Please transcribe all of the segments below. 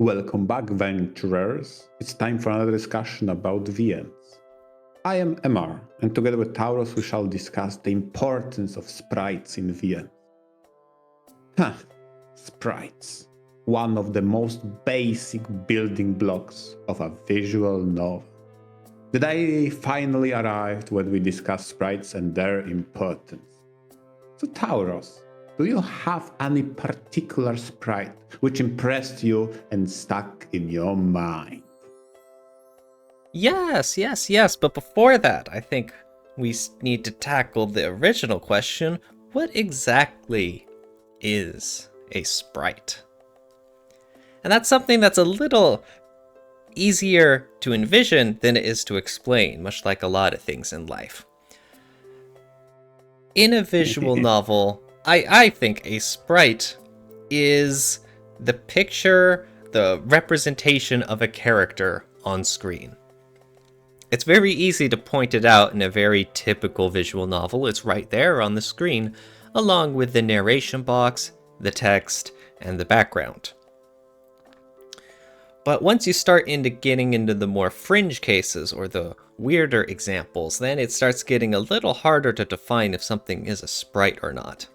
Welcome back, VNturers. It's time for another discussion about VNs. I am MR, and together with Tauros we shall discuss the importance of sprites in VN. Sprites. One of the most basic building blocks of a visual novel. The day finally arrived when we discussed sprites and their importance. So Tauros, do you have any particular sprite which impressed you and stuck in your mind? Yes. But before that, I think we need to tackle the original question. What exactly is a sprite? And that's something that's a little easier to envision than it is to explain, much like a lot of things in life. In a visual novel, I think a sprite is the picture, the representation of a character on screen. It's very easy to point it out in a very typical visual novel. It's right there on the screen, along with the narration box, the text, and the background. But once you start getting into the more fringe cases or the weirder examples, then it starts getting a little harder to define if something is a sprite or not.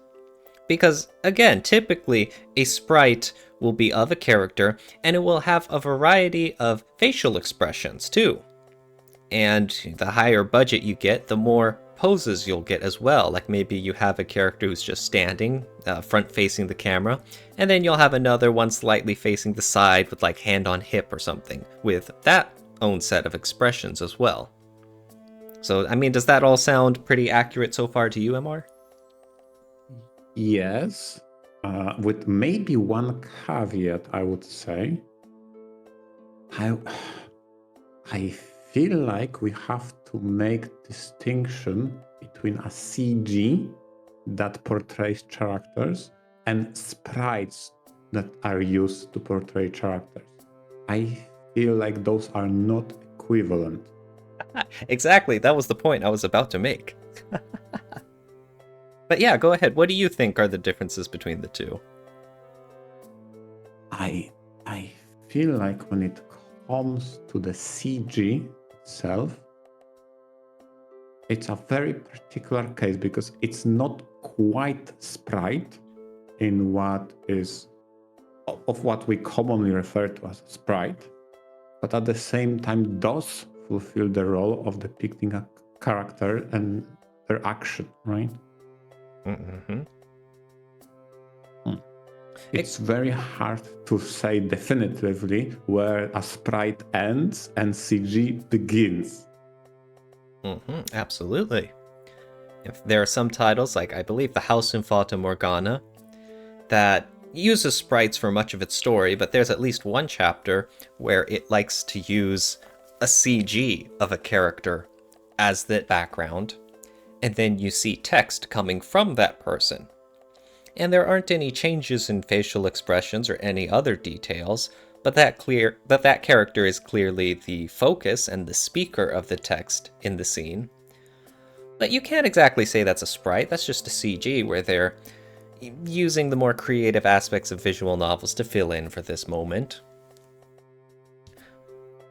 Because, again, typically a sprite will be of a character, and it will have a variety of facial expressions too. And the higher budget you get, the more poses you'll get as well. Like maybe you have a character who's just standing, front facing the camera, and then you'll have another one slightly facing the side with like hand on hip or something, with that own set of expressions as well. So, I mean, does that all sound pretty accurate so far to you, MR? Yes, with maybe one caveat, I would say. I feel like we have to make distinction between a CG that portrays characters and sprites that are used to portray characters. I feel like those are not equivalent. Exactly, that was the point I was about to make. But yeah, go ahead. What do you think are the differences between the two? I feel like when it comes to the CG itself, it's a very particular case because it's not quite sprite in what is of what we commonly refer to as sprite, but at the same time does fulfill the role of depicting a character and their action, right? Mm-hmm. It's very hard to say definitively where a sprite ends and CG begins. Absolutely. If there are some titles, like I believe The House in Fata Morgana, that uses sprites for much of its story, but there's at least one chapter where it likes to use a CG of a character as the background, and then you see text coming from that person. And there aren't any changes in facial expressions or any other details, but that character is clearly the focus and the speaker of the text in the scene. But you can't exactly say that's a sprite, that's just a CG where they're using the more creative aspects of visual novels to fill in for this moment.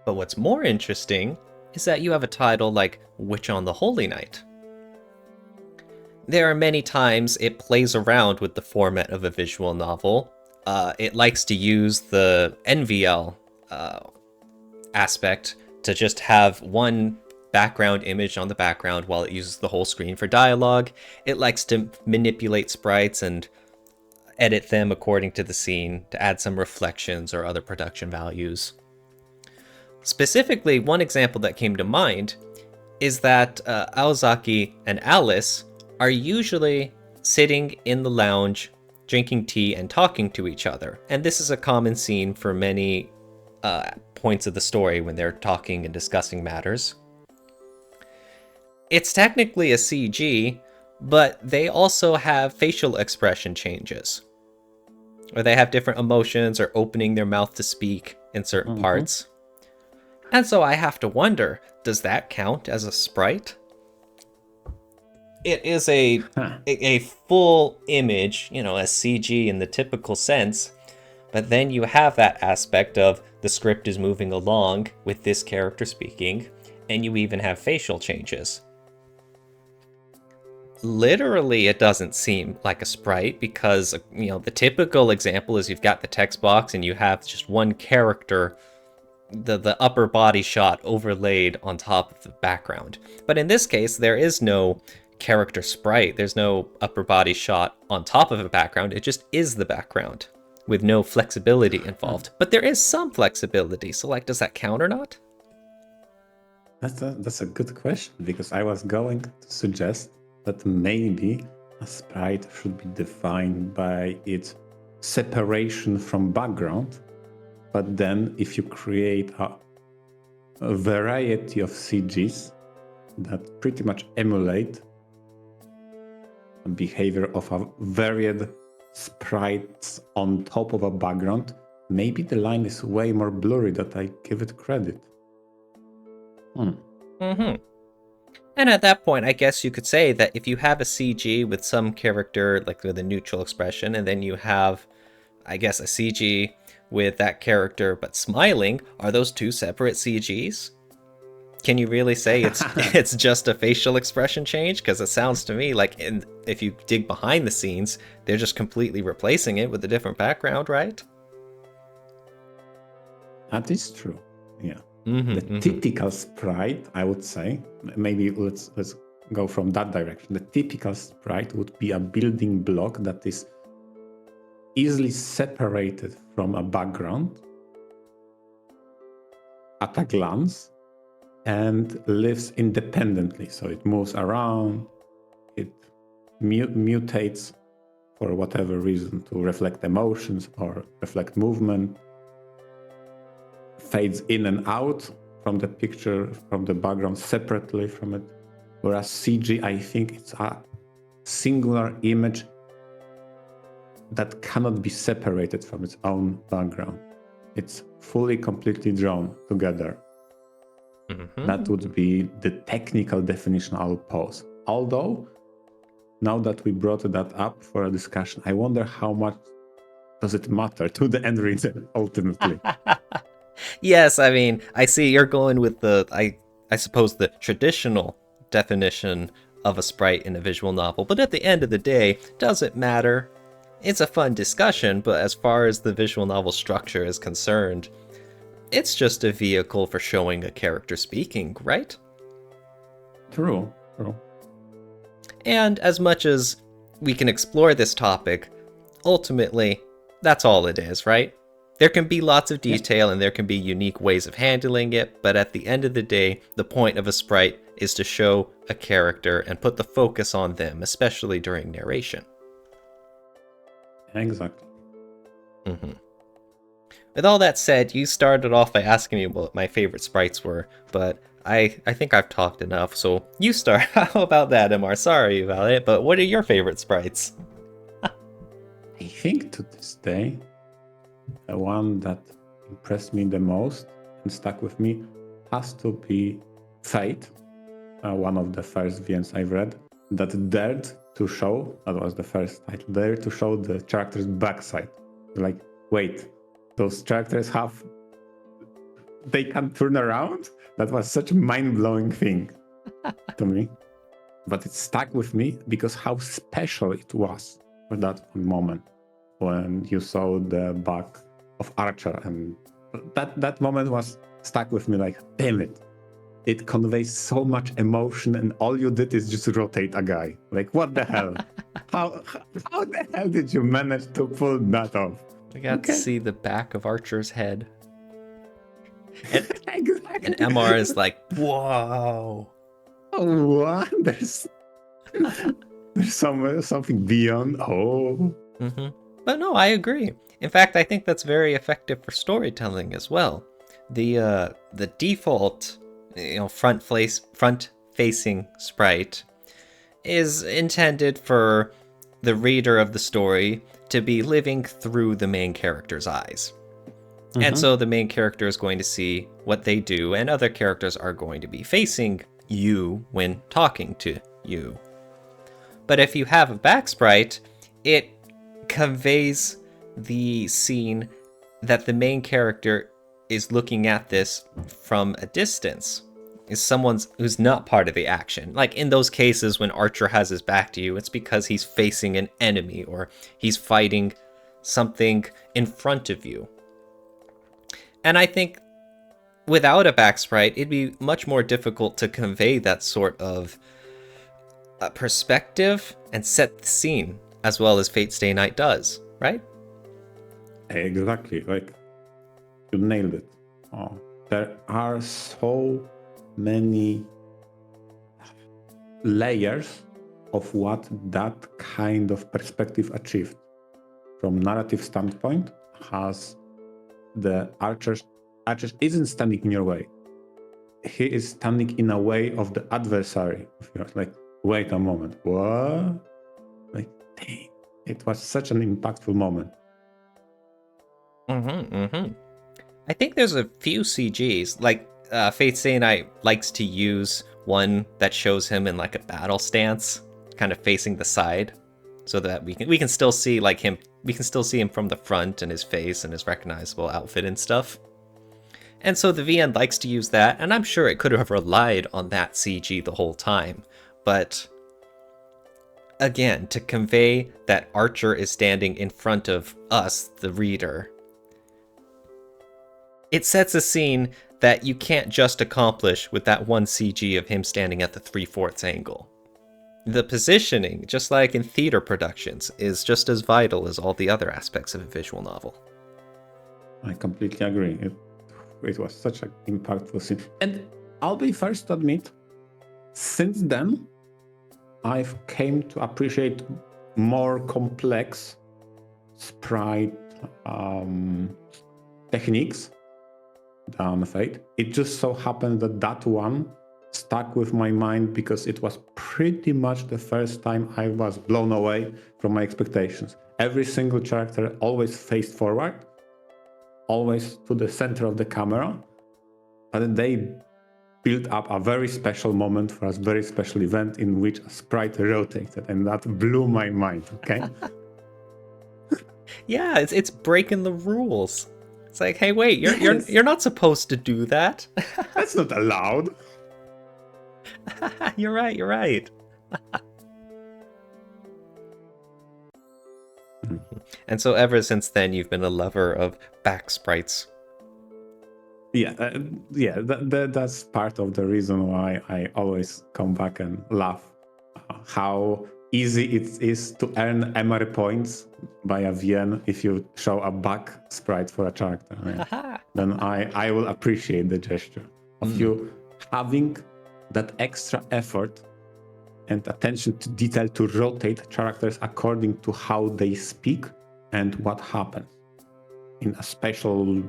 But what's more interesting is that you have a title like Witch on the Holy Night. There are many times it plays around with the format of a visual novel. It likes to use the NVL aspect to just have one background image on the background while it uses the whole screen for dialogue. It likes to manipulate sprites and edit them according to the scene to add some reflections or other production values. Specifically, one example that came to mind is that Aozaki and Alice are usually sitting in the lounge, drinking tea and talking to each other. And this is a common scene for many points of the story when they're talking and discussing matters. It's technically a CG, but they also have facial expression changes, or they have different emotions or opening their mouth to speak in certain parts. And so I have to wonder, does that count as a sprite? It is a full image, a CG in the typical sense, But then you have that aspect of the script is moving along with this character speaking, and you even have facial changes. Literally, it doesn't seem like a sprite because, the typical example is you've got the text box and you have just one character, the upper body shot overlaid on top of the background. But in this case, there is no character sprite. There's no upper body shot on top of a background. It just is the background with no flexibility involved. But there is some flexibility. So, does that count or not? That's a good question, because I was going to suggest that maybe a sprite should be defined by its separation from background. But then if you create a variety of CGs that pretty much emulate the behavior of a varied sprites on top of a background, maybe the line is way more blurry than I give it credit. And at that point, I guess you could say that if you have a CG with some character, like with a neutral expression, and then you have, I guess, a CG with that character but smiling, are those two separate CGs? Can you really say it's just a facial expression change? Because it sounds to me like if you dig behind the scenes, they're just completely replacing it with a different background, right? That is true, yeah. Typical sprite, I would say, maybe let's go from that direction. The typical sprite would be a building block that is easily separated from a background at a glance and lives independently. So it moves around, it mutates for whatever reason to reflect emotions or reflect movement, fades in and out from the picture, from the background separately from it. Whereas CG, I think it's a singular image that cannot be separated from its own background. It's fully, completely drawn together. That would be the technical definition I'll pose. Although, now that we brought that up for a discussion, I wonder how much does it matter to the end reader ultimately. Yes, I mean, I see you're going with I suppose the traditional definition of a sprite in a visual novel, but at the end of the day, does it matter? It's a fun discussion, but as far as the visual novel structure is concerned, it's just a vehicle for showing a character speaking, right? True. And as much as we can explore this topic, ultimately, that's all it is, right? There can be lots of detail and there can be unique ways of handling it, but at the end of the day, the point of a sprite is to show a character and put the focus on them, especially during narration. Exactly. With all that said, you started off by asking me what my favorite sprites were, but I think I've talked enough, so you start. How about that, MR? Sorry about it, but what are your favorite sprites? I think to this day, the one that impressed me the most and stuck with me has to be Fate, one of the first VNs I've read, that dared to show, that was the first title, dared to show the character's backside. Like, wait, those characters they can turn around? That was such a mind-blowing thing to me. But it stuck with me because how special it was for that moment when you saw the back of Archer, and that moment was stuck with me like, damn it. It conveys so much emotion and all you did is just rotate a guy. Like, what the hell? How the hell did you manage to pull that off? I got to see the back of Archer's head. And, exactly. And MR is like, whoa. What? There's something beyond. Oh. But no, I agree. In fact, I think that's very effective for storytelling as well. The default, front-facing sprite is intended for the reader of the story to be living through the main character's eyes. And so the main character is going to see what they do, and other characters are going to be facing you when talking to you. But if you have a back sprite, it conveys the scene that the main character is looking at this from a distance, is someone who's not part of the action. Like in those cases when Archer has his back to you, it's because he's facing an enemy or he's fighting something in front of you. And I think without a back sprite, it'd be much more difficult to convey that sort of perspective and set the scene as well as Fate Stay Night does, right? Exactly, like you nailed it. There are so many layers of what that kind of perspective achieved. From narrative standpoint, has the Archer isn't standing in your way. He is standing in a way of the adversary of yours. Like, wait a moment, what? Like, dang, it was such an impactful moment. I think there's a few CGs, like Fate Stay Night likes to use one that shows him in like a battle stance, kind of facing the side, so that we can still see like him. We can still see him from the front and his face and his recognizable outfit and stuff. And so the VN likes to use that, and I'm sure it could have relied on that CG the whole time, but again, to convey that Archer is standing in front of us, the reader, it sets a scene that you can't just accomplish with that one CG of him standing at the 3/4 angle. The positioning, just like in theater productions, is just as vital as all the other aspects of a visual novel. I completely agree. It was such an impactful scene. And I'll be first to admit, since then, I've came to appreciate more complex sprite techniques than Fate. It just so happened that that one stuck with my mind because it was pretty much the first time I was blown away from my expectations. Every single character always faced forward, always to the center of the camera, but they built up a very special moment for us, very special event in which a sprite rotated, and that blew my mind, okay? Yeah, it's breaking the rules. It's like, hey, wait, you're not supposed to do that. That's not allowed. You're right. And so ever since then, you've been a lover of back sprites. That's part of the reason why I always come back and laugh. How easy it is to earn MR points by a VN if you show a back sprite for a character. Right? Then I will appreciate the gesture of you having that extra effort and attention to detail to rotate characters according to how they speak and what happens in a spatial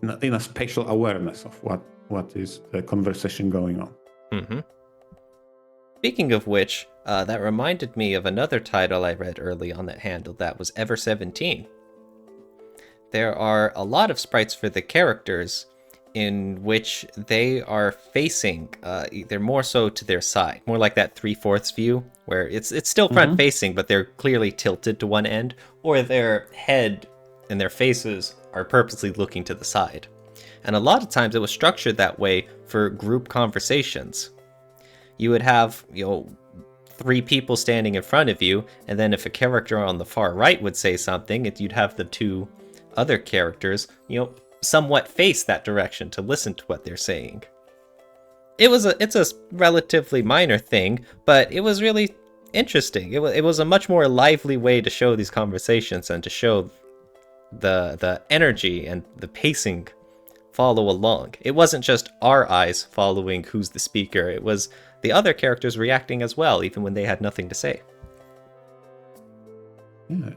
in a spatial awareness of what is the conversation going on. Mm-hmm. Speaking of which, that reminded me of another title I read early on that handled that was Ever 17. There are a lot of sprites for the characters in which they are facing either more so to their side, more like that 3/4 view, where it's still front facing, but they're clearly tilted to one end, or their head and their faces are purposely looking to the side. And a lot of times it was structured that way for group conversations. You would have, 3 people standing in front of you, and then if a character on the far right would say something, you'd have the 2 other characters, somewhat face that direction to listen to what they're saying. It's a relatively minor thing, but it was really interesting. It was a much more lively way to show these conversations and to show the energy and the pacing follow along. It wasn't just our eyes following who's the speaker, it was the other characters reacting as well, even when they had nothing to say. Yeah,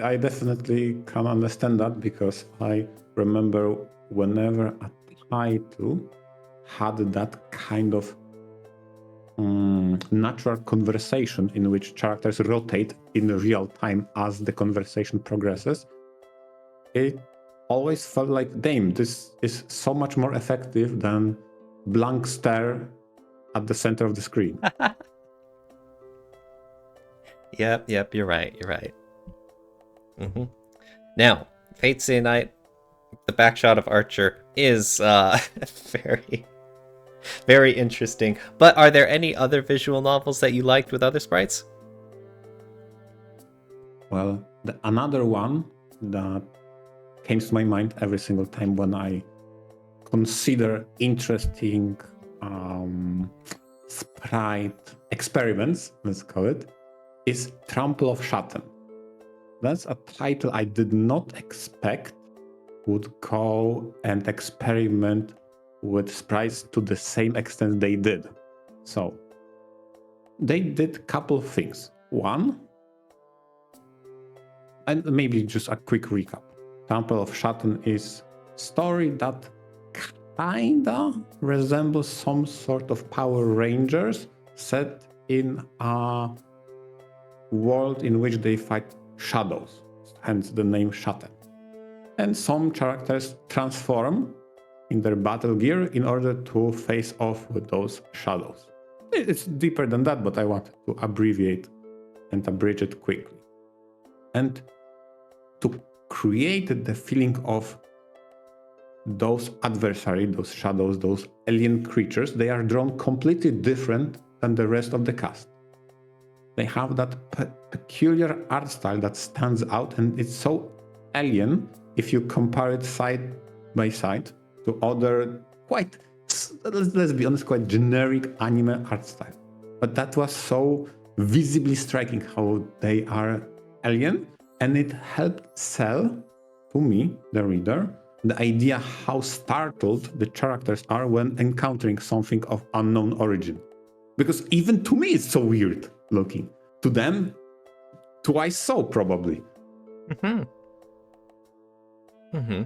I definitely can understand that, because I remember whenever a title had that kind of natural conversation in which characters rotate in real time as the conversation progresses, it always felt like, damn, this is so much more effective than blank stare at the center of the screen. Yep, you're right. Now, Fate Stay Night, the backshot of Archer is very, very interesting. But are there any other visual novels that you liked with other sprites? Well, another one that came to my mind every single time when I consider interesting sprite experiments, let's call it, is Trample of Schatten. That's a title I did not expect would go and experiment with sprites to the same extent they did. So they did a couple of things. One, and maybe just a quick recap. Temple of Schatten is a story that kinda resembles some sort of Power Rangers set in a world in which they fight shadows, hence the name Schatten. And some characters transform in their battle gear in order to face off with those shadows. It's deeper than that, but I wanted to abbreviate and abridge it quickly. And to create the feeling of those adversaries, those shadows, those alien creatures, they are drawn completely different than the rest of the cast. They have that peculiar art style that stands out, and it's so alien if you compare it side by side to other quite, let's be honest, quite generic anime art style. But that was so visibly striking how they are alien, and it helped sell to me, the reader, the idea how startled the characters are when encountering something of unknown origin. Because even to me, it's so weird looking. To them, twice so probably. Mm-hmm. Mm-hmm.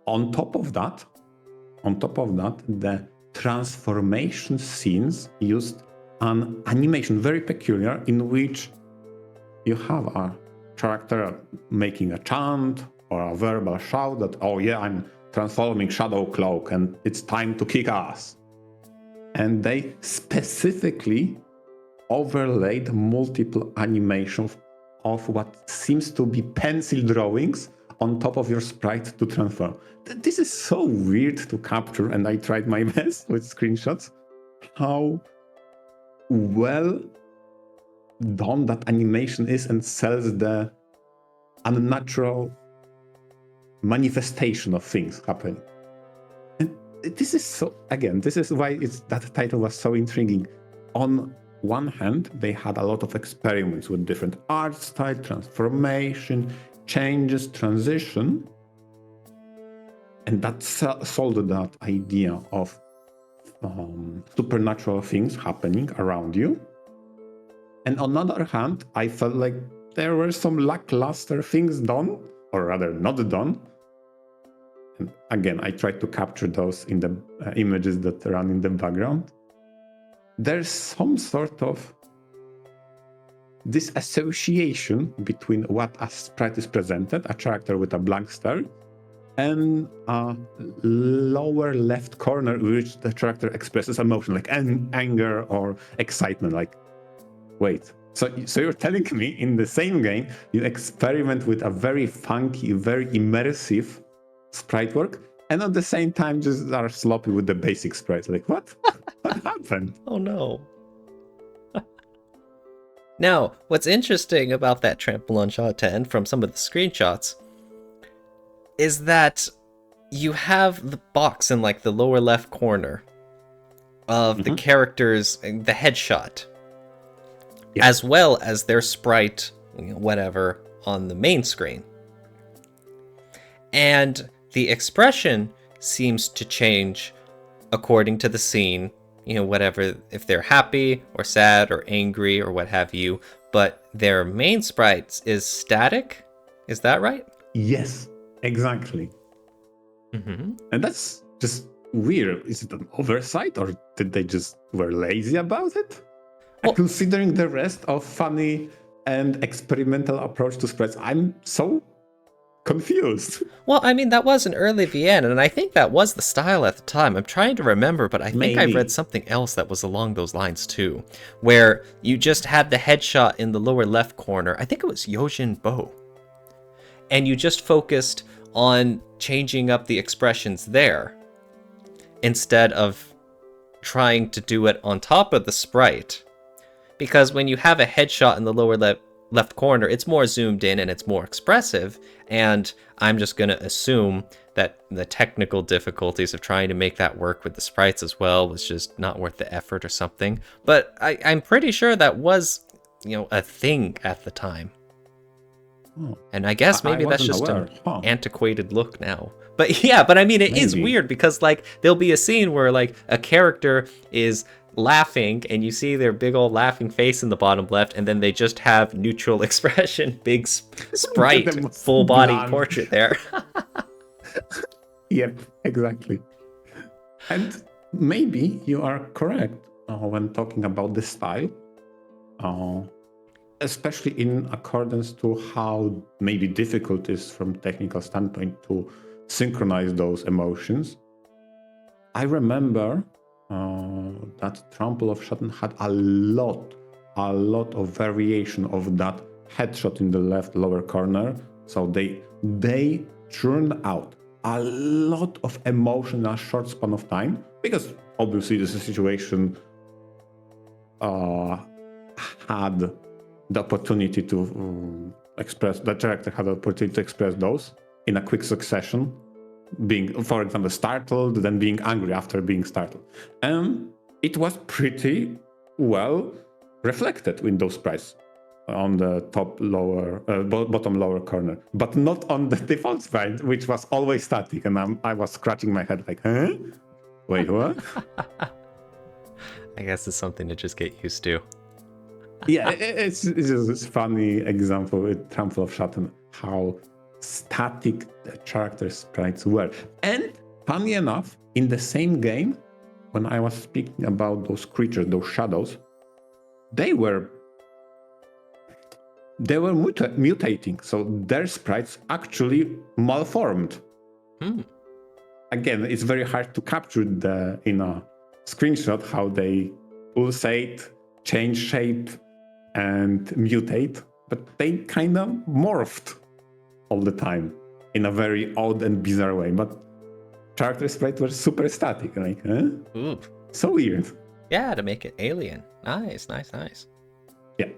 On top of that, the transformation scenes used an animation very peculiar in which you have a character making a chant or a verbal shout that, oh yeah, I'm transforming Shadow Cloak and it's time to kick ass. And they specifically overlaid multiple animations of what seems to be pencil drawings on top of your sprite to transform. This is so weird to capture, and I tried my best with screenshots, how well done that animation is and sells the unnatural manifestation of things happening. And this is so, again, this is why that title was so intriguing. On one hand, they had a lot of experiments with different art style, transformation, changes, transition, and that sold that idea of supernatural things happening around you. And on the other hand, I felt like there were some lackluster things done, or rather not done. And again, I tried to capture those in the images that run in the background. There's some sort of disassociation between what a sprite is presented, a character with a blank stare, and a lower left corner in which the character expresses emotion, like anger or excitement. Like, wait, so you're telling me in the same game you experiment with a very funky, very immersive sprite work, and at the same time just are sloppy with the basic sprites? Like, what? What happened? Oh no. Now, what's interesting about that Trample on Schatten from some of the screenshots is that you have the box in like the lower left corner of the characters, the headshot, as well as their sprite, whatever, on the main screen. And the expression seems to change according to the scene, whatever, if they're happy or sad or angry or what have you, but their main sprite is static. Is that right? Yes, exactly. Mm-hmm. And that's just weird. Is it an oversight, or did they just were lazy about it? Well, considering the rest of funny and experimental approach to sprites, I'm so confused. Well, I mean, that was an early VN, and I think that was the style at the time. I'm trying to remember, but I think I read something else that was along those lines too, where you just had the headshot in the lower left corner. I think it was Yojin Bo. and you just focused on changing up the expressions there instead of trying to do it on top of the sprite. Because when you have a headshot in the lower left corner, it's more zoomed in and it's more expressive, and I'm just going to assume that the technical difficulties of trying to make that work with the sprites as well was just not worth the effort or something. But I'm pretty sure that was, a thing at the time. Oh. And I guess maybe that's just aware. an antiquated look now. But yeah, but I mean, it is weird because, like, there'll be a scene where, like, a character is laughing and you see their big old laughing face in the bottom left, and then they just have neutral expression, big sprite, full body portrait there. Yep, exactly. And maybe you are correct when talking about the style. Especially in accordance to how maybe difficult it is from technical standpoint to synchronize those emotions. I remember that Trample of Sutton had a lot of variation of that headshot in the left lower corner. So they churned out a lot of emotion in a short span of time, because obviously this situation had the opportunity to express, the director had the opportunity to express those in a quick succession, being, for example, startled, then being angry after being startled. And it was pretty well reflected in those sprites on the bottom lower corner, but not on the default sprite, which was always static. And I was scratching my head like, huh? Wait, what? I guess it's something to just get used to. Yeah, it's just a funny example with Trample of Sutton, how static the character sprites were. And funny enough, in the same game, when I was speaking about those creatures, those shadows, they were mutating, so their sprites actually malformed. Again, it's very hard to capture in a screenshot how they pulsate, change shape, and mutate, but they kind of morphed all the time in a very odd and bizarre way. But character sprites were super static, like, huh? Ooh. So weird. Yeah, to make it alien. Nice. Yeah.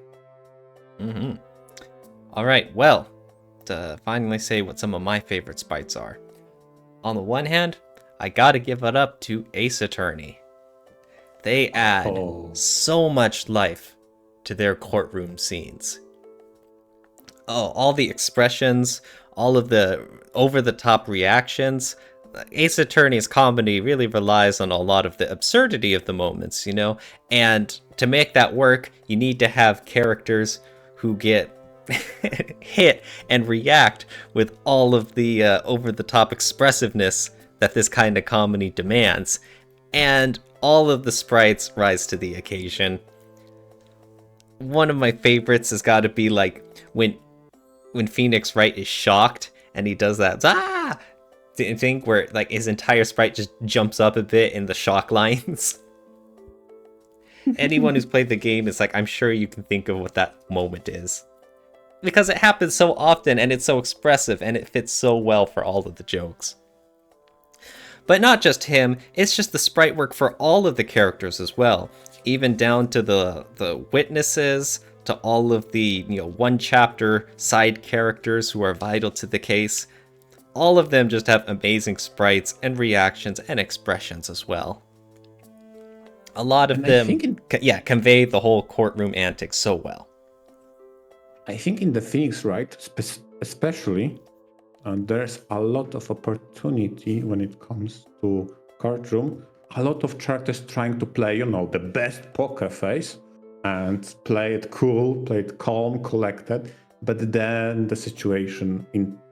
All right, well, to finally say what some of my favorite sprites are. On the one hand, I gotta give it up to Ace Attorney. They add so much life to their courtroom scenes. Oh, all the expressions, all of the over-the-top reactions. Ace Attorney's comedy really relies on a lot of the absurdity of the moments, And to make that work, you need to have characters who get hit and react with all of the over-the-top expressiveness that this kind of comedy demands. And all of the sprites rise to the occasion. One of my favorites has got to be like when Phoenix Wright is shocked and he does that thing where like his entire sprite just jumps up a bit in the shock lines. Anyone who's played the game is like, I'm sure you can think of what that moment is, because it happens so often and it's so expressive and it fits so well for all of the jokes. But not just him, it's just the sprite work for all of the characters as well, even down to the witnesses, to all of the one chapter side characters who are vital to the case. All of them just have amazing sprites and reactions and expressions as well. A lot of them convey the whole courtroom antics so well. I think in the Phoenix Wright especially, there's a lot of opportunity when it comes to courtroom. A lot of characters trying to play, the best poker face and play it cool, play it calm, collected. But then the situation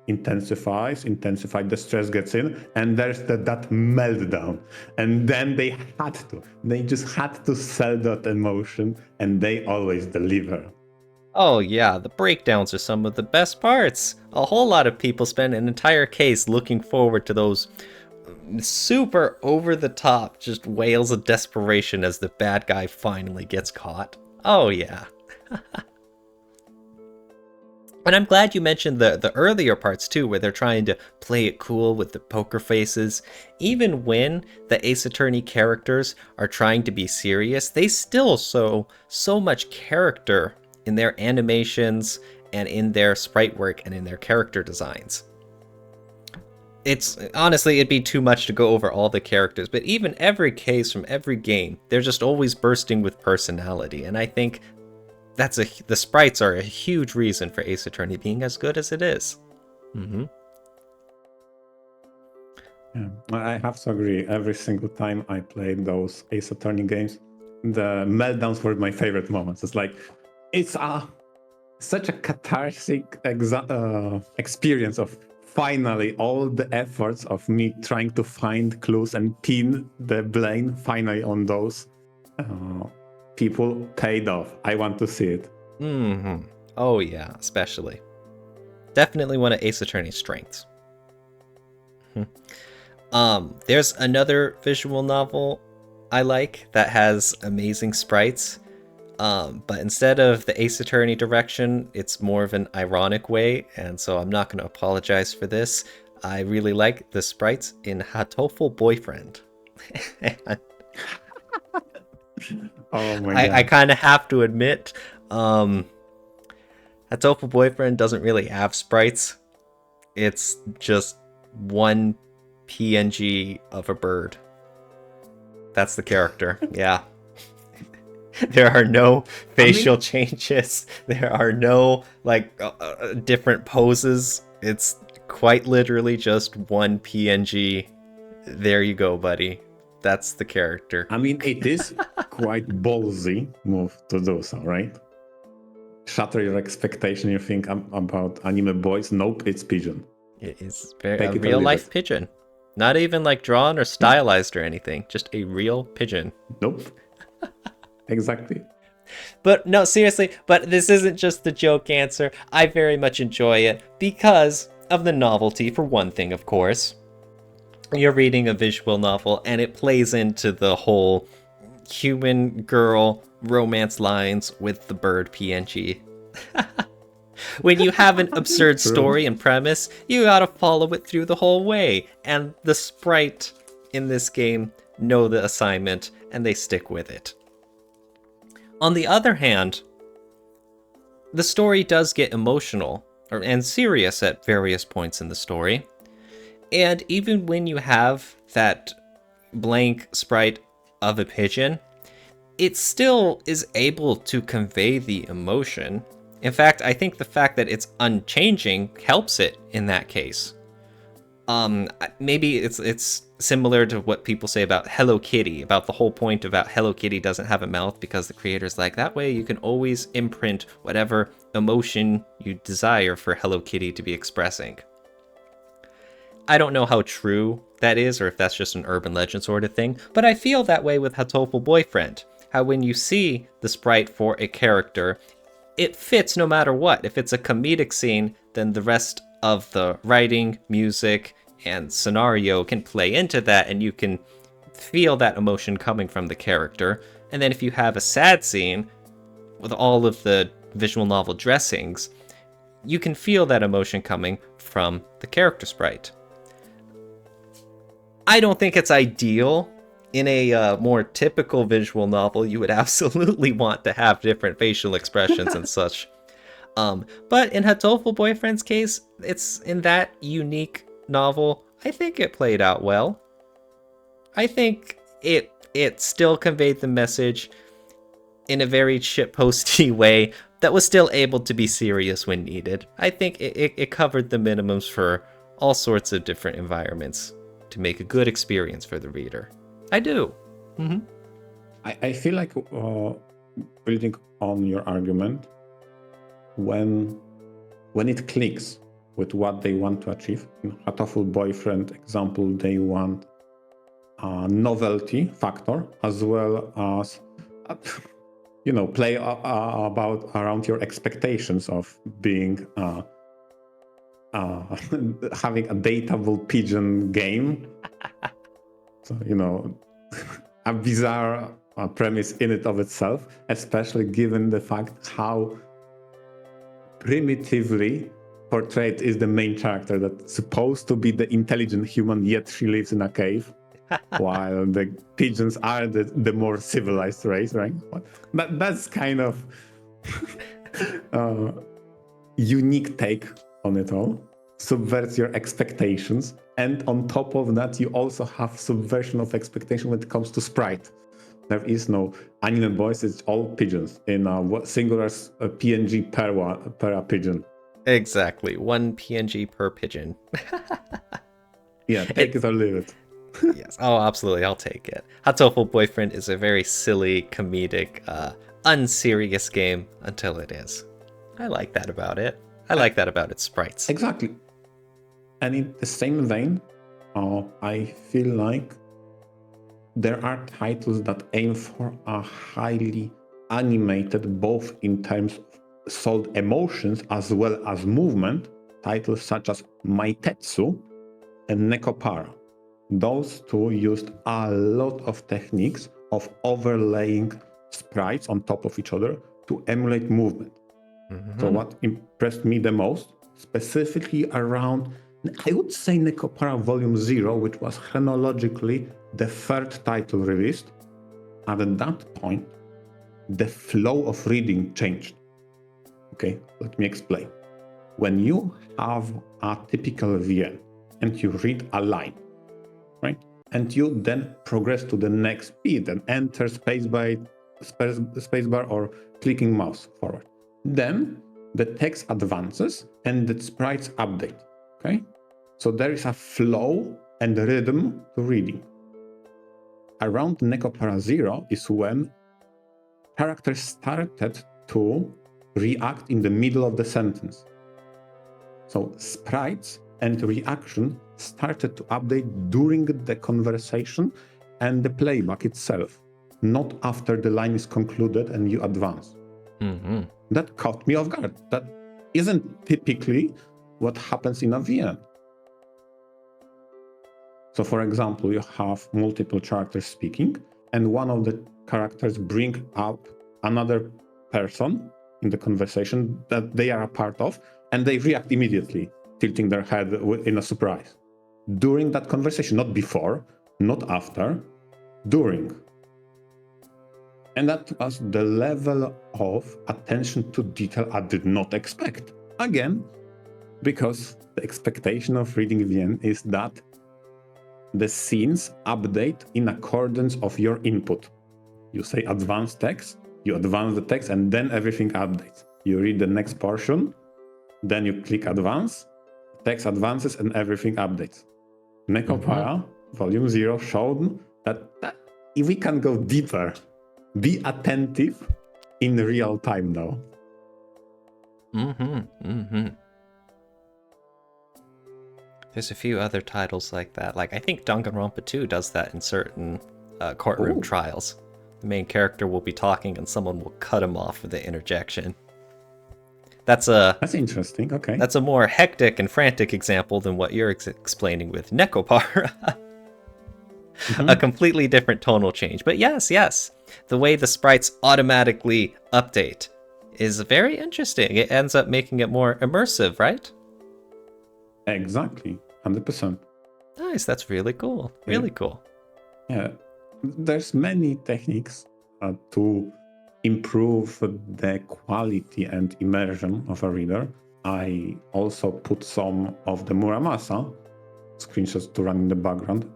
intensifies, the stress gets in, and there's that meltdown. And then they just had to sell that emotion, and they always deliver. Oh yeah, the breakdowns are some of the best parts. A whole lot of people spend an entire case looking forward to those super over-the-top just wails of desperation as the bad guy finally gets caught. Oh yeah. And I'm glad you mentioned the earlier parts too, where they're trying to play it cool with the poker faces. Even when the Ace Attorney characters are trying to be serious, they still show so much character in their animations and in their sprite work and in their character designs. It's honestly, it'd be too much to go over all the characters, but even every case from every game, they're just always bursting with personality. And I think the sprites are a huge reason for Ace Attorney being as good as it is. Mm-hmm. Yeah, I have to agree. Every single time I played those Ace Attorney games, the meltdowns were my favorite moments. It's like, it's such a cathartic experience of finally all the efforts of me trying to find clues and pin the blame finally on those people paid off. I want to see it. Mm-hmm. Oh yeah, especially. Definitely one of Ace Attorney's strengths. There's another visual novel I like that has amazing sprites. But instead of the Ace Attorney direction, it's more of an ironic way, and so I'm not going to apologize for this. I really like the sprites in Hatoful Boyfriend. Oh my god. I kind of have to admit, Hatoful Boyfriend doesn't really have sprites. It's just one PNG of a bird. That's the character, yeah. There are no facial changes. There are no different poses. It's quite literally just one PNG. There you go, buddy. That's the character. I mean, it is quite ballsy move to do so, right? Shatter your expectation. You think about anime boys. Nope, it's pigeon. It is a real life pigeon. Not even like drawn or stylized or anything. Just a real pigeon. Nope. Exactly. But no, seriously, but this isn't just the joke answer. I very much enjoy it because of the novelty, for one thing, of course. You're reading a visual novel and it plays into the whole human girl romance lines with the bird PNG. When you have an absurd story and premise, you gotta follow it through the whole way. And the sprite in this game know the assignment and they stick with it. On the other hand, the story does get emotional and serious at various points in the story. And even when you have that blank sprite of a pigeon, it still is able to convey the emotion. In fact, I think the fact that it's unchanging helps it in that case. Maybe it's similar to what people say about Hello Kitty, about the whole point about Hello Kitty doesn't have a mouth because the creator's like, that way you can always imprint whatever emotion you desire for Hello Kitty to be expressing. I don't know how true that is, or if that's just an urban legend sort of thing, but I feel that way with Hatoful Boyfriend. How when you see the sprite for a character, it fits no matter what. If it's a comedic scene, then the rest of the writing, music, and scenario can play into that, and you can feel that emotion coming from the character. And then if you have a sad scene with all of the visual novel dressings, you can feel that emotion coming from the character sprite. I don't think it's ideal. In a more typical visual novel, you would absolutely want to have different facial expressions and such. But in Hatoful Boyfriend's case, it's in that unique novel, I think it played out well. I think it still conveyed the message in a very shitposty way that was still able to be serious when needed. I think it covered the minimums for all sorts of different environments to make a good experience for the reader. I do. Mm-hmm. I feel like building on your argument, when it clicks with what they want to achieve. In Hatoful Boyfriend example, they want a novelty factor as well as play about around your expectations of being having a dateable pigeon game. So a bizarre premise in it of itself, especially given the fact how primitively portrayed is the main character that's supposed to be the intelligent human, yet she lives in a cave, while the pigeons are the more civilized race, right? But that's kind of unique take on it all. Subverts your expectations, and on top of that, you also have subversion of expectation when it comes to sprite. There is no anime voice; it's all pigeons in a singular PNG per a pigeon. Exactly. 1 PNG per pigeon. Yeah, take it or leave it. Yes. Oh, absolutely. I'll take it. Hatoful Boyfriend is a very silly, comedic, unserious game until it is. I like that about it. I like that about its sprites. Exactly. And in the same vein, I feel like there are titles that aim for a highly animated, both in terms of sold emotions as well as movement, titles such as Maitetsu and Nekopara. Those two used a lot of techniques of overlaying sprites on top of each other to emulate movement. So what impressed me the most, specifically around, I would say Nekopara Volume 0, which was chronologically the third title released. At that point, the flow of reading changed. Okay, let me explain. When you have a typical VN and you read a line, right? And you then progress to the next bit and enter spacebar or clicking mouse forward. Then the text advances and the sprites update. Okay? So there is a flow and rhythm to reading. Around Nekopara 0 is when characters started to react in the middle of the sentence. So sprites and reaction started to update during the conversation and the playback itself, not after the line is concluded and you advance. That caught me off guard. That isn't typically what happens in a VN. So for example, you have multiple characters speaking, and one of the characters bring up another person in the conversation that they are a part of, and they react immediately, tilting their head in a surprise. During that conversation, not before, not after, during. And that was the level of attention to detail I did not expect. Again, because the expectation of reading VN is that the scenes update in accordance of your input. You say advance text, you advance the text, and then everything updates. You read the next portion, then you click advance, text advances, and everything updates. Nekopara Volume 0 showed that if we can go deeper, be attentive in real time now. There's a few other titles like that. Like, I think Danganronpa 2 does that in certain courtroom trials. The main character will be talking and someone will cut him off with the interjection. That's interesting, okay. That's a more hectic and frantic example than what you're explaining with Nekopara. A completely different tonal change. But yes, the way the sprites automatically update is very interesting. It ends up making it more immersive, right? Exactly, 100%. Nice, that's really cool. Really cool. Yeah, there's many techniques to improve the quality and immersion of a reader. I also put some of the Muramasa screenshots to run in the background.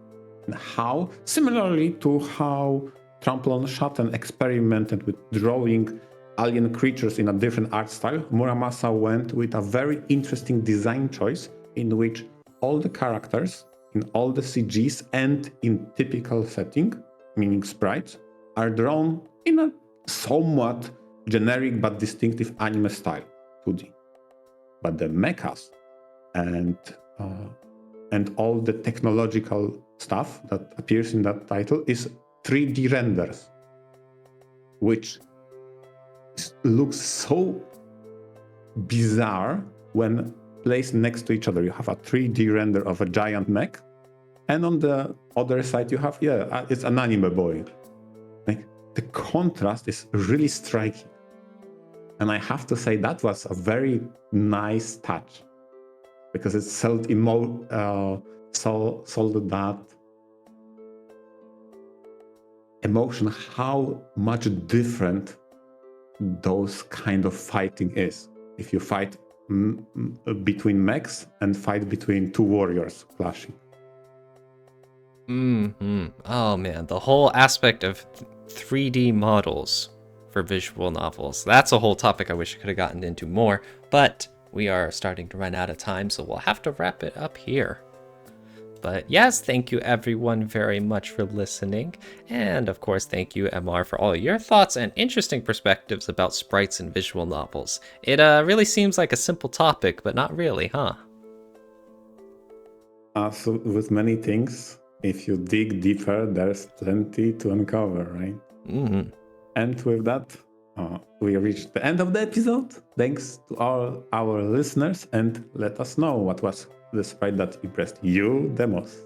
How, similarly to how Trample on Schatten experimented with drawing alien creatures in a different art style, Muramasa went with a very interesting design choice in which all the characters in all the CGs and in typical setting, meaning sprites, are drawn in a somewhat generic but distinctive anime style, 2D. But the mechas and all the technological stuff that appears in that title is 3D renders, which looks so bizarre when placed next to each other. You have a 3D render of a giant mech, and on the other side you have, it's an anime boy. Like, the contrast is really striking. And I have to say that was a very nice touch, because it sold that emotion, how much different those kind of fighting is. If you fight between mechs and fight between two warriors clashing. Oh man, the whole aspect of 3D models for visual novels. That's a whole topic I wish I could have gotten into more, but we are starting to run out of time, so we'll have to wrap it up here. But yes, thank you everyone very much for listening. And of course, thank you, MR, for all your thoughts and interesting perspectives about sprites and visual novels. It really seems like a simple topic, but not really, huh? So with many things, if you dig deeper, there's plenty to uncover, right? Mm-hmm. And with that, we reached the end of the episode. Thanks to all our listeners, and let us know what was the sprite that impressed you the most.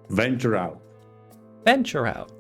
VNture out. VNture out.